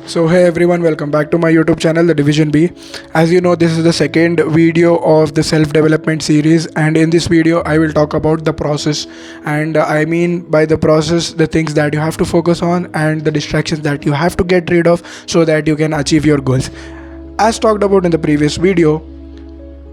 So hey everyone, welcome back to my YouTube channel, The Division B. As you know, this is the second video of the self-development series, and in this video I will talk about the process. And I mean by the process, the things that you have to focus on and the distractions that you have to get rid of so that you can achieve your goals. As talked about in the previous video,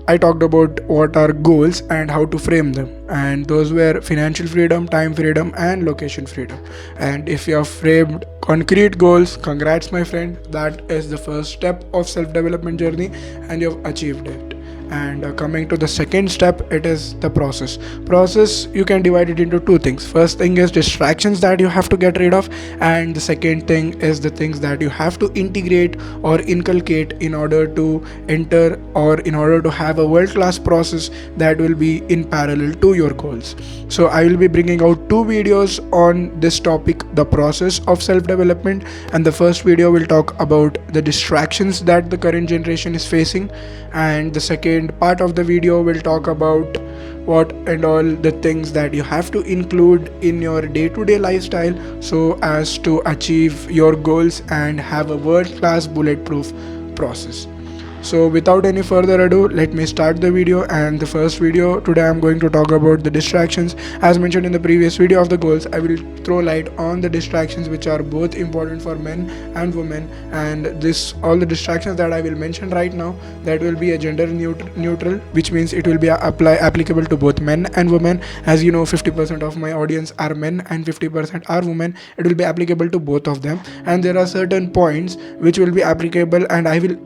I talked about what are goals and how to frame them, and those were financial freedom, time freedom, and location freedom. And if you have framed concrete goals, congrats, my friend. That is the first step of self-development journey, and you have achieved it. And coming to the second step, it is the process. You can divide it into two things. First thing is distractions that you have to get rid of, and the second thing is the things that you have to integrate or inculcate in order to enter or in order to have a world-class process that will be in parallel to your goals. So I will be bringing out two videos on this topic, the process of self-development, and the first video will talk about the distractions that the current generation is facing, and the second part of the video will talk about what and all the things that you have to include in your day-to-day lifestyle so as to achieve your goals and have a world-class bulletproof process. So without any further ado, let me start the video. And the first video today, I'm going to talk about the distractions. As mentioned in the previous video of the goals, I will throw light on the distractions which are both important for men and women, and this all the distractions that I will mention right now, that will be a gender neutral, which means it will be applicable to both men and women. As you know, 50% of my audience are men and 50% are women. It will be applicable to both of them, and there are certain points which will be applicable, and I will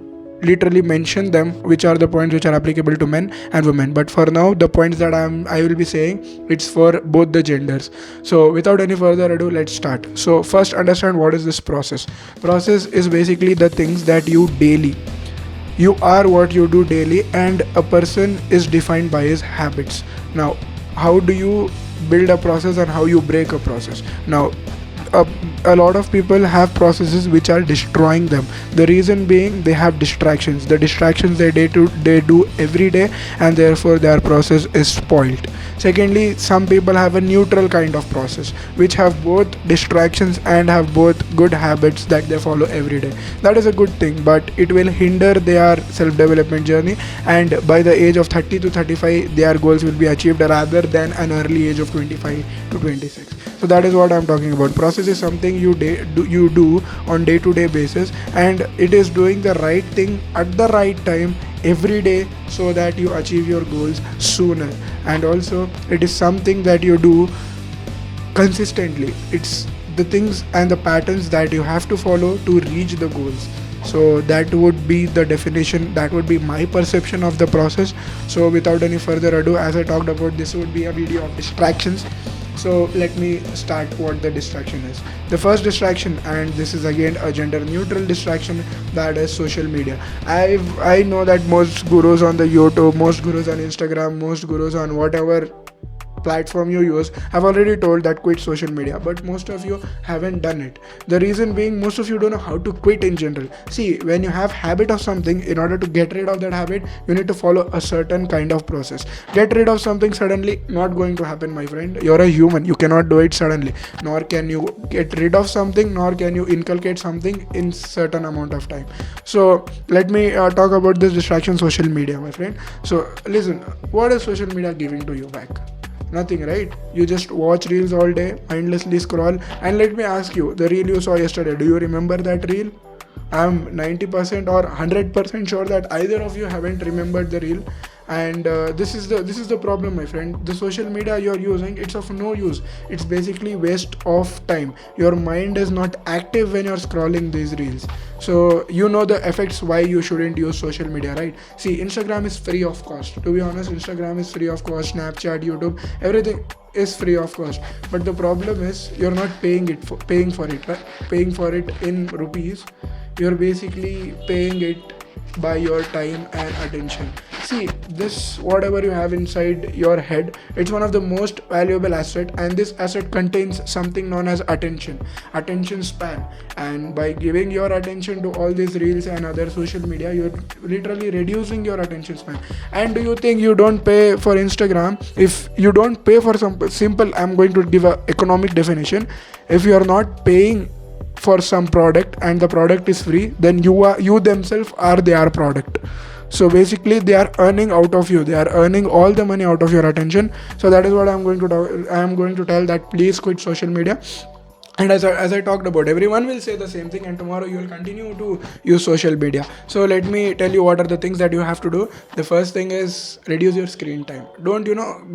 literally mention them, which are the points which are applicable to men and women. But for now, the points that I will be saying, it's for both the genders. So without any further ado, let's start. So first, understand what is this process. Process is basically the things that you daily. You are what you do daily, and a person is defined by his habits. Now, how do you build a process and how you break a process? Now, a lot of people have processes which are destroying them. The reason being, they have distractions. The distractions they do every day, and therefore their process is spoiled. Secondly, some people have a neutral kind of process which have both distractions and have both good habits that they follow every day. That is a good thing, but it will hinder their self-development journey, and by the age of 30 to 35 their goals will be achieved rather than an early age of 25 to 26. So that is what I'm talking about. Process is something you do on day-to-day basis, and it is doing the right thing at the right time every day so that you achieve your goals sooner. And also, it is something that you do consistently. It's the things and the patterns that you have to follow to reach the goals. So that would be the definition, that would be my perception of the process. So without any further ado, as I talked about, this would be a video of distractions. So let me start what the distraction is. The first distraction, and this is again a gender neutral distraction, that is social media. I know that most gurus on the YouTube, most gurus on Instagram, most gurus on whatever platform you use have already told that quit social media, but most of you haven't done it. The reason being, most of you don't know how to quit in general. See, when you have habit of something, in order to get rid of that habit, you need to follow a certain kind of process. Get rid of something suddenly, not going to happen, my friend. You're a human, you cannot do it suddenly. Nor can you get rid of something, nor can you inculcate something in certain amount of time. So let me talk about this distraction, social media, my friend. So listen, what is social media giving to you back? Nothing, right? You just watch reels all day, mindlessly scroll. And let me ask you, the reel you saw yesterday, do you remember that reel? I'm 90% or 100% sure that either of you haven't remembered the reel. And this is the problem, my friend. The social media you're using, it's of no use. It's basically waste of time. Your mind is not active when you're scrolling these reels. So you know the effects why you shouldn't use social media, right? See, Instagram is free of cost. To be honest, Instagram is free of cost. Snapchat, YouTube, everything is free of cost. But the problem is, you're not paying for it, right? Paying for it in rupees. You're basically paying it by your time and attention. See, this whatever you have inside your head, it's one of the most valuable asset, and this asset contains something known as attention span. And by giving your attention to all these reels and other social media, you're literally reducing your attention span. And do you think you don't pay for Instagram? If you don't pay for some simple, I'm going to give a economic definition. If you are not paying for some product and the product is free, then you themselves are their product. So basically they are earning out of you, they are earning all the money out of your attention. So that is what I am going to tell, that please quit social media. And as I talked about, everyone will say the same thing, and tomorrow you will continue to use social media. So let me tell you what are the things that you have to do. The first thing is reduce your screen time. Don't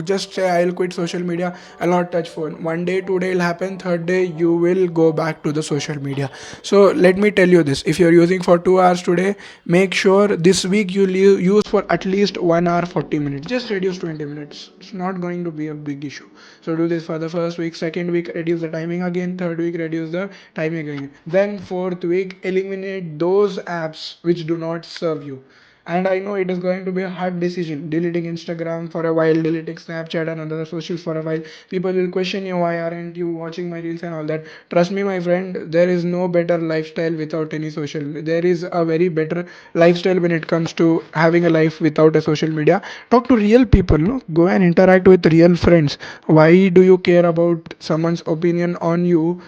just say I'll quit social media, I'll not touch phone. One day, 2 day will happen, third day you will go back to the social media. So let me tell you this, if you're using for 2 hours today, make sure this week you use for at least 1 hour 40 minutes. Just reduce 20 minutes, it's not going to be a big issue. So do this for the first week, second week reduce the timing again, third week reduce the timing again, then fourth week eliminate those apps which do not serve you. And I know it is going to be a hard decision, deleting Instagram for a while, deleting Snapchat and other socials for a while. People will question you, why aren't you watching my reels and all that. Trust me my friend, there is no better lifestyle without any social. There is a very better lifestyle when it comes to having a life without a social media. Talk to real people, no, go and interact with real friends. Why do you care about someone's opinion on you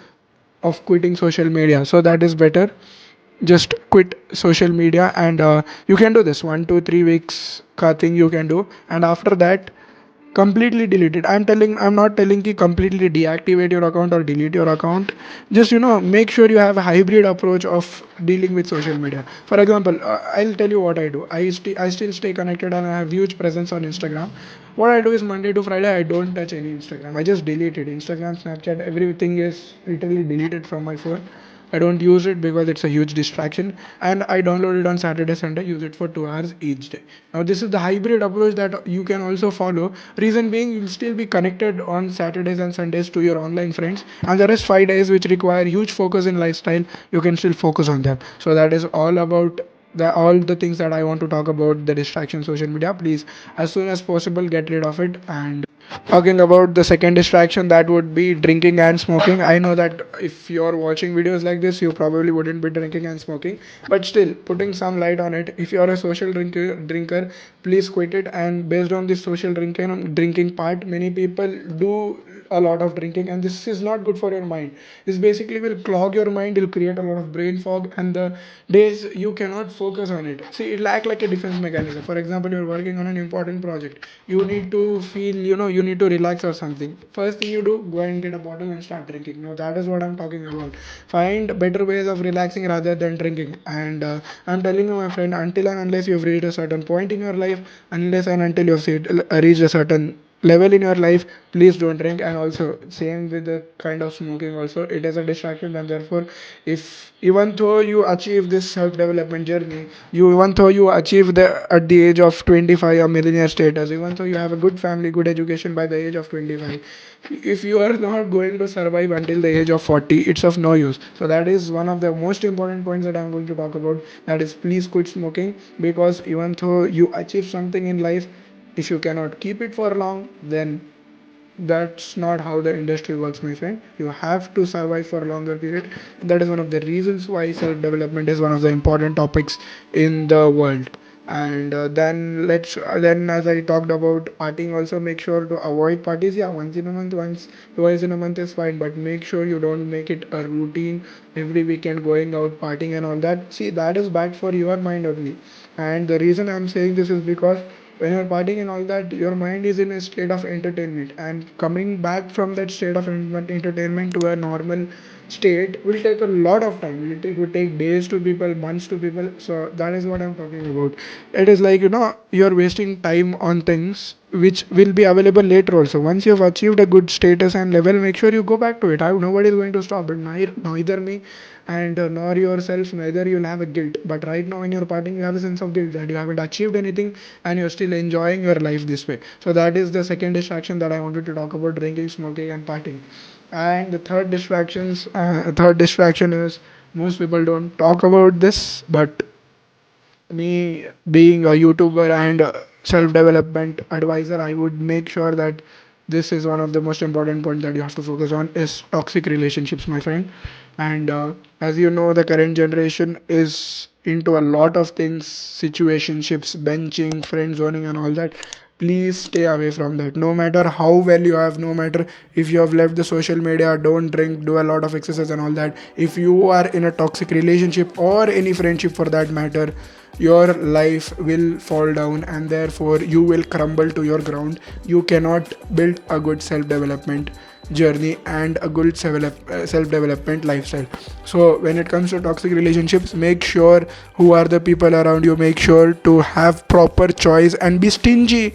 of quitting social media? So that is better, just quit social media. And you can do this 1 to 3 weeks ka thing you can do, and after that completely delete it. I'm not telling you completely deactivate your account or delete your account. Just make sure you have a hybrid approach of dealing with social media. For example, I'll tell you what I do. I still stay connected and I have huge presence on Instagram. What I do is Monday to Friday I don't touch any Instagram. I just delete it. Instagram, Snapchat, everything is literally deleted from my phone. I don't use it because it's a huge distraction, and I download it on Saturday, Sunday, use it for 2 hours each day. Now, this is the hybrid approach that you can also follow. Reason being, you'll still be connected on Saturdays and Sundays to your online friends, and the rest 5 days, which require huge focus in lifestyle, you can still focus on them. So, that is all about all the things that I want to talk about the distraction social media. Please, as soon as possible, get rid of it. And talking about the second distraction, that would be drinking and smoking. I know that if you're watching videos like this, you probably wouldn't be drinking and smoking, but still putting some light on it. If you're a social drinker, please quit it. And based on this social drinking part, many people do a lot of drinking, and this is not good for your mind. This basically will clog your mind, will create a lot of brain fog, and the days you cannot focus on it. See, it act like a defense mechanism. For example, you're working on an important project, you need to feel, you need to relax or something. First thing you do, go and get a bottle and start drinking. Now that is what I'm talking about. Find better ways of relaxing rather than drinking. And I'm telling you my friend, until and unless you've reached a certain point in your life, unless and until you've reached a certain level in your life, please don't drink. And also same with the kind of smoking also, it is a distraction. And therefore, if even though you achieve this self development journey, you even though you achieve the at the age of 25 a millionaire status, even though you have a good family, good education by the age of 25, if you are not going to survive until the age of 40, it's of no use. So that is one of the most important points that I'm going to talk about, that is please quit smoking. Because even though you achieve something in life, if you cannot keep it for long, then that's not how the industry works, my friend. You have to survive for a longer period. That is one of the reasons why self development is one of the important topics in the world. And then as I talked about partying, also make sure to avoid parties. Yeah, once in a month, once twice in a month is fine, but make sure you don't make it a routine every weekend going out partying and all that. See, that is bad for your mind only. And the reason I'm saying this is because when you're partying and all that, your mind is in a state of entertainment, and coming back from that state of entertainment to a normal state will take a lot of time. It will take days to people, months to people. So that is what I'm talking about. It is like, you're wasting time on things which will be available later also. Once you've achieved a good status and level, make sure you go back to it. Nobody is going to stop it, neither me and nor yourself, neither you'll have a guilt. But right now when you're partying, you have a sense of guilt that you haven't achieved anything and you're still enjoying your life this way. So that is the second distraction that I wanted to talk about: drinking, smoking and partying. And the third distraction is, most people don't talk about this, but me being a YouTuber and self development advisor, I would make sure that this is one of the most important points that you have to focus on is toxic relationships, my friend. And as you know, the current generation is into a lot of things: situationships, benching, friend zoning and all that. Please stay away from that. No matter how well you have, no matter if you have left the social media, don't drink, do a lot of exercise and all that. If you are in a toxic relationship or any friendship for that matter, your life will fall down and therefore you will crumble to your ground. You cannot build a good self development journey and a good self development lifestyle. So when it comes to toxic relationships, make sure who are the people around you, make sure to have proper choice and be stingy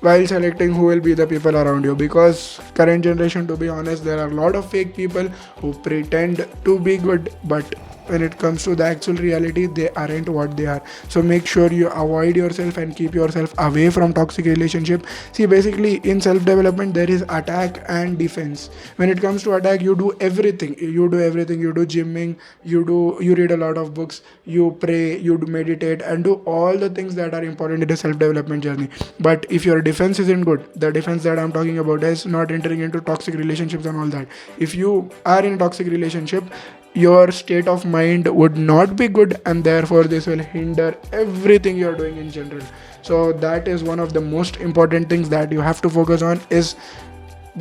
while selecting who will be the people around you, because current generation, to be honest, there are a lot of fake people who pretend to be good, but when it comes to the actual reality, they aren't what they are. So make sure you avoid yourself and keep yourself away from toxic relationship. See, basically in self development there is attack and defense. When it comes to attack, you do everything, you do gymming, you read a lot of books, you pray, you do meditate and do all the things that are important in the self development journey. But if your defense isn't good, the defense that I'm talking about is not entering into toxic relationships and all that. If you are in a toxic relationship, your state of mind would not be good and therefore this will hinder everything you're doing in general. So that is one of the most important things that you have to focus on is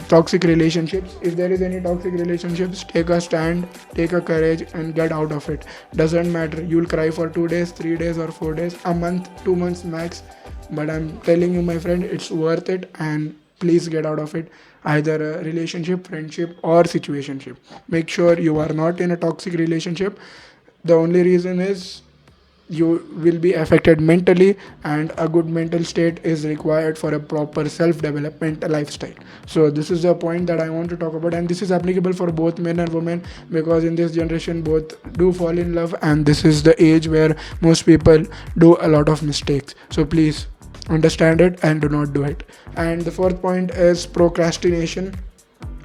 toxic relationships. If there is any toxic relationships, take a stand, take a courage and get out of it. Doesn't matter, you'll cry for 2 days, 3 days or 4 days, a month, 2 months max, but I'm telling you my friend, it's worth it, and please get out of it. Either a relationship, friendship or situationship, make sure you are not in a toxic relationship. The only reason is you will be affected mentally, and a good mental state is required for a proper self development lifestyle. So this is the point that I want to talk about, and this is applicable for both men and women, because in this generation both do fall in love, and this is the age where most people do a lot of mistakes. So please understand it and do not do it. And the fourth point is procrastination.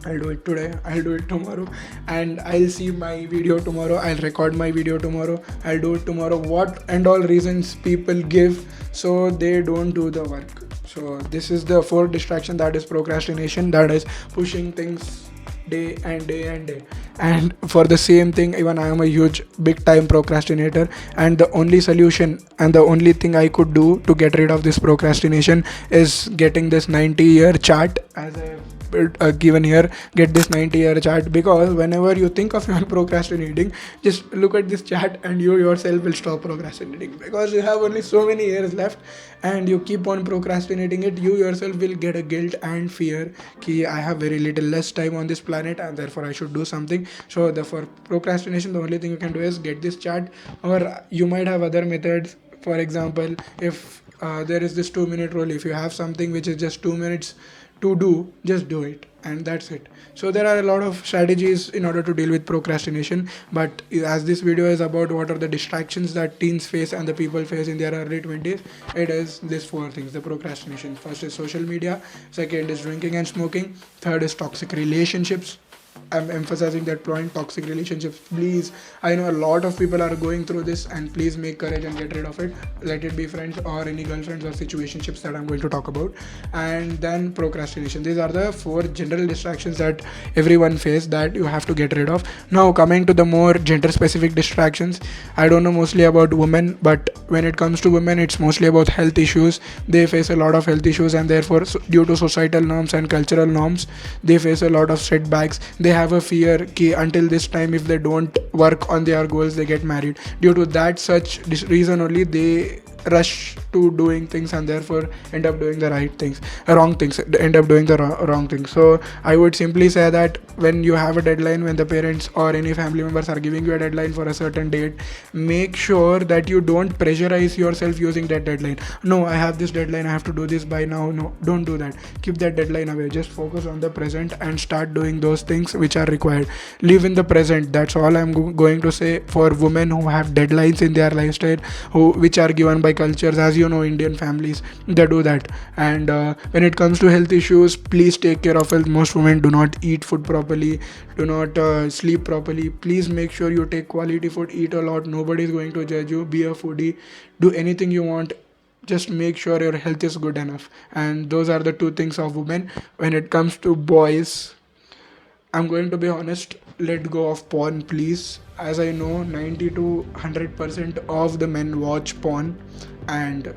I'll do it today, I'll do it tomorrow, and I'll see my video tomorrow, I'll record my video tomorrow, I'll do it tomorrow. What and all reasons people give so they don't do the work. So this is the fourth distraction, that is procrastination, that is pushing things day and day and day. And for the same thing, even I am a huge big time procrastinator, and the only solution and the only thing I could do to get rid of this procrastination is getting this 90-year chart, as I given here. Get this 90-year chart, because whenever you think of your procrastinating, just look at this chart and you yourself will stop procrastinating, because you have only so many years left and you keep on procrastinating it, you yourself will get a guilt and fear ki I have very little less time on this planet and therefore I should do something. So the for procrastination, the only thing you can do is get this chart, or you might have other methods. For example, if there is this 2-minute rule, if you have something which is just 2 minutes to do, just do it, and that's it. So there are a lot of strategies in order to deal with procrastination, but as this video is about what are the distractions that teens face and the people face in their early 20s, it is these four things: the procrastination. First is social media, second is drinking and smoking, third is toxic relationships. I'm emphasizing that point, toxic relationships. Please, I know a lot of people are going through this, and please make courage and get rid of it. Let it be friends or any girlfriends or situationships that I'm going to talk about. And then procrastination. These are the four general distractions that everyone face that you have to get rid of. Now coming to the more gender specific distractions, I don't know mostly about women, but when it comes to women, it's mostly about health issues. They face a lot of health issues, and therefore due to societal norms and cultural norms, they face a lot of setbacks. They have a fear ki until this time if they don't work on their goals, they get married. Due to that such reason only, they rush to doing things and therefore end up doing the wrong things, end up doing the wrong things. So I would simply say that when you have a deadline, when the parents or any family members are giving you a deadline for a certain date, make sure that you don't pressurize yourself using that deadline. No, I have this deadline, I have to do this by now. No, don't do that. Keep that deadline away. Just focus on the present and start doing those things which are required. Live in the present. That's all I'm going to say for women who have deadlines in their lifestyle, which are given by cultures. As you know, Indian families, they do that. And when it comes to health issues, please take care of health. Most women do not eat food properly, do not sleep properly. Please make sure you take quality food, eat a lot. Nobody is going to judge you. Be a foodie, do anything you want, just make sure your health is good enough. And those are the two things of women. When it comes to boys, I'm going to be honest, let go of porn, please. As I know, 90 to 100% of the men watch porn, and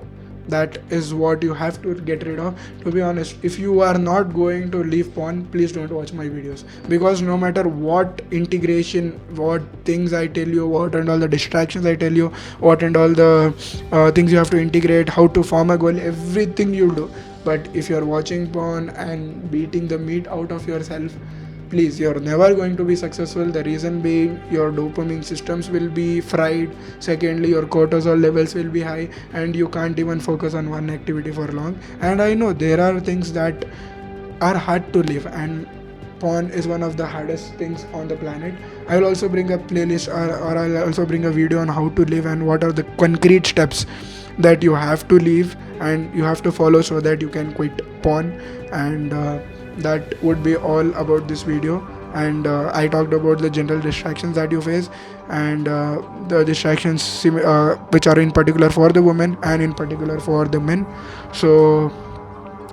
That is what you have to get rid of. To be honest, if you are not going to leave porn, please don't watch my videos, because no matter what integration, what things I tell you, what and all the distractions I tell you, what and all the things you have to integrate, how to form a goal, everything you do, but if you're watching porn and beating the meat out of yourself, please, you're never going to be successful. The reason being, your dopamine systems will be fried. Secondly, your cortisol levels will be high, and you can't even focus on one activity for long. And I know there are things that are hard to live, and porn is one of the hardest things on the planet. I will also bring a playlist, or I'll also bring a video on how to live and what are the concrete steps that you have to leave and you have to follow so that you can quit porn. And that would be all about this video. And I talked about the general distractions that you face, and the distractions which are in particular for the women and in particular for the men. So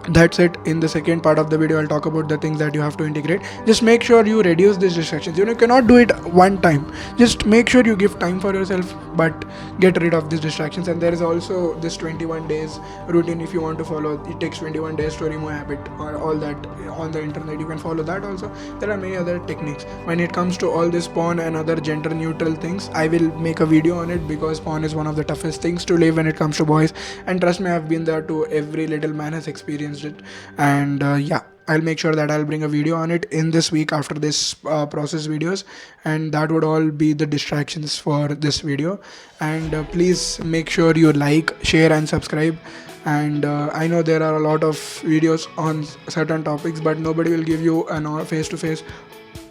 that's it. In the second part of the video, I'll talk about the things that you have to integrate. Just make sure you reduce these distractions. You cannot do it one time. Just make sure you give time for yourself, but get rid of these distractions. And there is also this 21 days routine if you want to follow. It takes 21 days to remove habit, or all that on the internet. You can follow that also. There are many other techniques. When it comes to all this porn and other gender neutral things, I will make a video on it, because porn is one of the toughest things to live when it comes to boys. And trust me, I've been there too. Every little man has experienced it. And yeah, I'll make sure that I'll bring a video on it in this week after this process videos. And that would all be the distractions for this video. And please make sure you like, share and subscribe. And I know there are a lot of videos on certain topics, but nobody will give you an face-to-face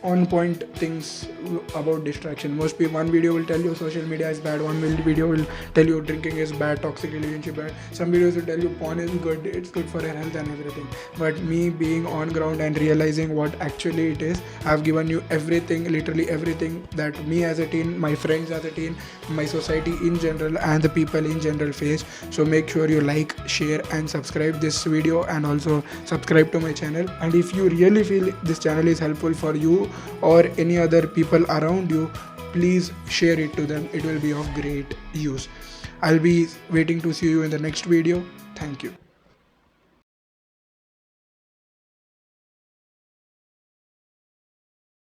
on point things about distraction. Most people, one video will tell you social media is bad, one video will tell you drinking is bad, toxic relationship bad, some videos will tell you porn is good, it's good for your health and everything. But me being on ground and realizing what actually it is, I've given you everything, literally everything that me as a teen, my friends as a teen, my society in general and the people in general face. So make sure you like, share and subscribe this video, and also subscribe to my channel. And if you really feel this channel is helpful for you or any other people around you, please share it to them. It will be of great use. I'll be waiting to see you in the next video. Thank you.